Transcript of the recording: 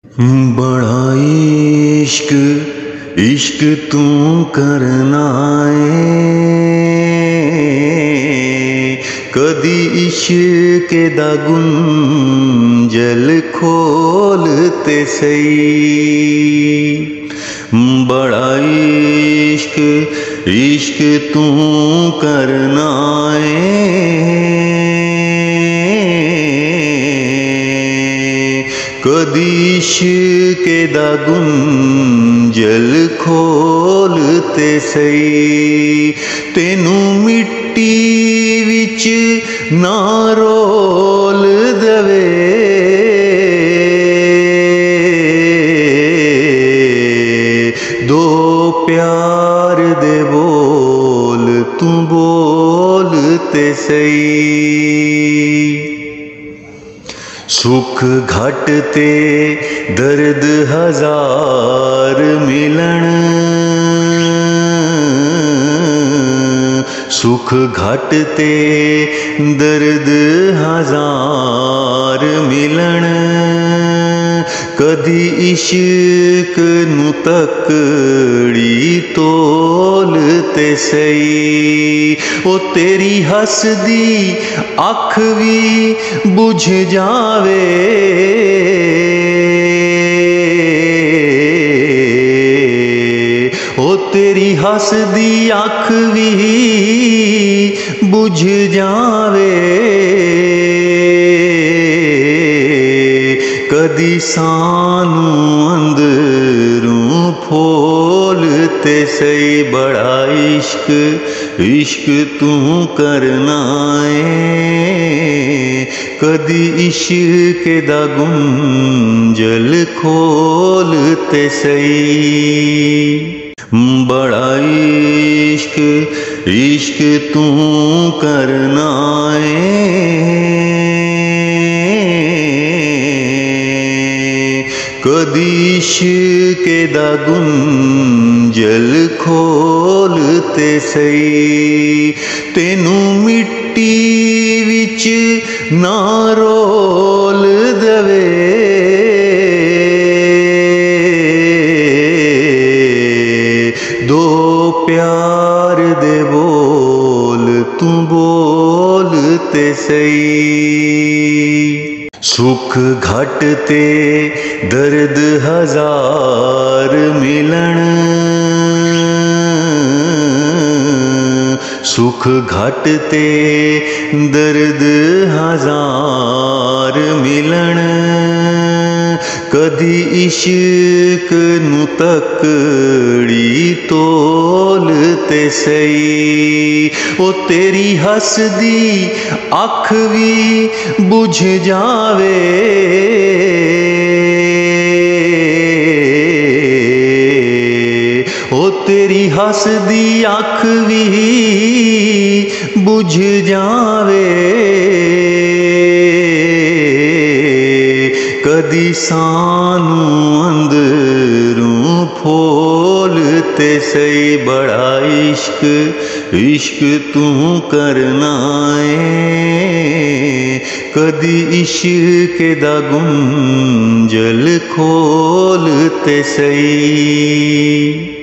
बड़ा इश्क इश्क तू करना है, कदी इश्क दा गुंजल खोलते सही। बड़ा इश्क इश्क तू करना है, कदी इश्क दा गुंजल खोलते सही। तेनू मिट्टी विच ना रोल दवे, दो प्यार दे बोल तू बोलते सही। सुख घट ते दर्द हजार मिलन, सुख घट ते दर्द हजार मिलन। कदी इश्क नू तकड़ी तोलते सही। ओ तेरी हसदी अख भी बुझ जावे, ओ तेरी हसदी अख भी बुझ जावे। कदी सानू अंदरों फोलते सही। बड़ा इश्क इश्क तू करना है, कदी इश्क दा गुंजल खोलते सही। बड़ा इश्क इश्क तू करना है, कदी इश्क दा गुंजल खोलते सही। तेनू मिट्टी विच ना रोल दवे, दो प्यार दे बोल तू बोलते सही। सुख घट ते दर्द हजार मिलन, सुख घट ते दर्द हजार मिलन। कदी इश्क नू तकड़ी तोलते सही। ओ तेरी हसदी अख भी बुझ जावे, ओ तेरी हसदी अख भी बुझ जावे। कदी सानू अंदरों फोलते सही। बड़ा इश्क इश्क तू करना है, कदी इश्क दा गुंजल खोलते सही।